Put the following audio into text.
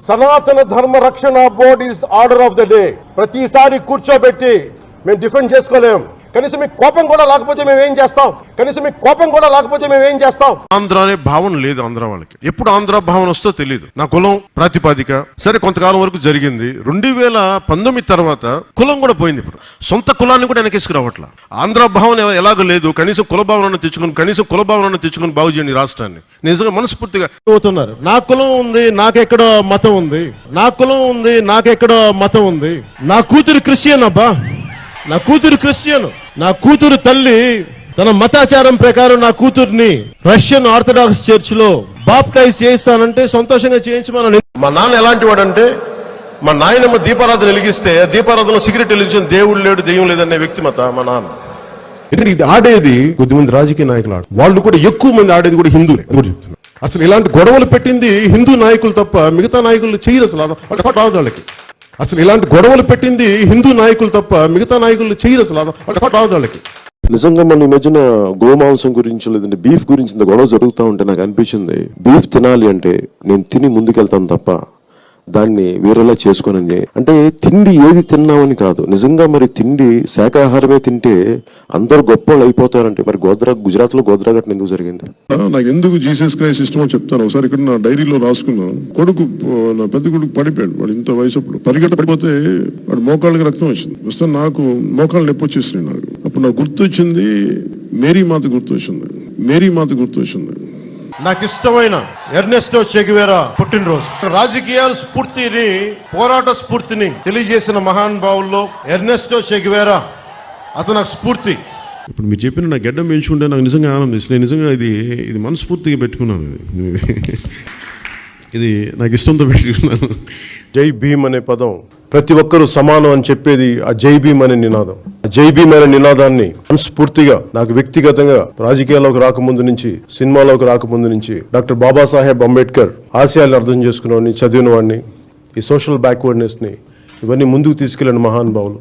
సనాతన ధర్మ రక్షణ board is order of the day. ప్రతిసారి కూర్చోబెట్టి మేము డిఫెండ్ చేసుకోలేం. కనీసం మీకు కోపం కూడా లేకపోతే మేము ఏం చేస్తాం? ఆంధ్ర అనే భావన లేదు ఆంధ్ర వాళ్ళకి. ఎప్పుడు ఆంధ్ర భావన వస్తుందో తెలియదు. నా కులం ప్రాతిపదిక సరే కొంతకాలం వరకు జరిగింది. 2019 తర్వాత కులం కూడా పోయింది. ఇప్పుడు సొంత కులాన్ని కూడా వెనకేసుకురావట్ల. ఆంధ్ర భావన ఎలాగో లేదు. కనీసం కుల భావనను తెచ్చుకుని బాగు చేయండి రాష్ట్రాన్ని. నిజంగా మనస్ఫూర్తిగా అవుతున్నారు. నా కులం ఉంది, నాకెక్కడో మతం ఉంది. నా కూతురు క్రిస్టియన్ అబ్బా, నా కూతురు తల్లి తన మతాచారం ప్రకారం నా కూతుర్ని రష్యన్ ఆర్థడాక్స్ చర్చ్ లో బాప్టైజ్ చేయిస్తానంటే సంతోషంగా చేయించమని. మా నాన్న ఎలాంటి వాడంటే, మా నాయనమ్మ దీపారాధన వెలిగిస్తే దీపారాధనలో సిగరెట్ వెలిగించిన దేవుడు లేడు దెయ్యం లేదనే వ్యక్తి మా నాన్న. ఇది ఆడేది కొద్దిమంది రాజకీయ నాయకులు వాళ్ళు కూడా ఎక్కువ మంది ఆడేది కూడా హిందువులే చెప్తున్నారు. అసలు ఇలాంటి గొడవలు పెట్టింది హిందూ నాయకులు తప్ప మిగతా నాయకులు చేయరు. వాళ్ళకి నిజంగా మన ఈ మధ్యన గోమాంసం గురించి లేదంటే బీఫ్ గురించి ఇంత గొడవ జరుగుతూ ఉంటే నాకు అనిపించింది, బీఫ్ తినాలి అంటే నేను తిని ముందుకెళ్తాను తప్ప దాన్ని వేరేలా చేసుకోనని. అంటే తిండి ఏది తిన్నామని కాదు, నిజంగా మరి తిండి శాకాహారమే తింటే అందరూ గొప్ప వాళ్ళు అయిపోతారంటే మరి గుజరాత్ లో గోద్రా ఘటన ఎందుకు జరిగింది? నాకు ఎందుకు జీసస్ క్రైస్ట్ ఇష్టమో చెప్తాను. ఒకసారి ఇక్కడ నా డైరీలో రాసుకున్నాను. నా పెద్ద కొడుకు పడిపోయాడు. వాడు ఇంత వయసుప్పుడు పడిపోతే వాడు మోకాళ్ళకి రక్తం వచ్చింది. వస్తే నాకు మోకాళ్ళు నొప్పి వచ్చేసినాయి. నాకు అప్పుడు నాకు గుర్తొచ్చింది మేరీ మాత గుర్తొచ్చింది. నాకు ఇష్టమైన ఎర్నెస్టో చె గెవేరా పుట్టినరోజు. రాజకీయాల స్ఫూర్తిని, పోరాట స్ఫూర్తిని తెలియజేసిన మహానుభావుల్లో ఎర్నెస్టో చె గెవేరా అతను నాకు స్ఫూర్తి. ఇప్పుడు మీరు చెప్పిన నా గడ్డం పెంచుకుంటే నాకు నిజంగా ఆనందిస్తుంది. నేను నిజంగా ఇది మనస్ఫూర్తిగా పెట్టుకున్నాను. ఇది నాకు ఇష్టంతో పెట్టుకున్నాను. జై భీమ్ అనే పదం ప్రతి ఒక్కరూ సమానం అని చెప్పేది ఆ జై భీమ్ అనే నినాదం. జై భీమ్ అనే నినాదాన్ని మనస్ఫూర్తిగా నాకు వ్యక్తిగతంగా రాజకీయాల్లోకి రాకముందు నుంచి, సినిమాలోకి రాకముందు నుంచి డాక్టర్ బాబాసాహెబ్ అంబేద్కర్ ఆశయాలను అర్థం చేసుకున్న వాడిని, చదివిన వాడిని, ఈ సోషల్ బ్యాక్వర్డ్నెస్ ని ఇవన్నీ ముందుకు తీసుకెళ్లిన మహానుభావులు.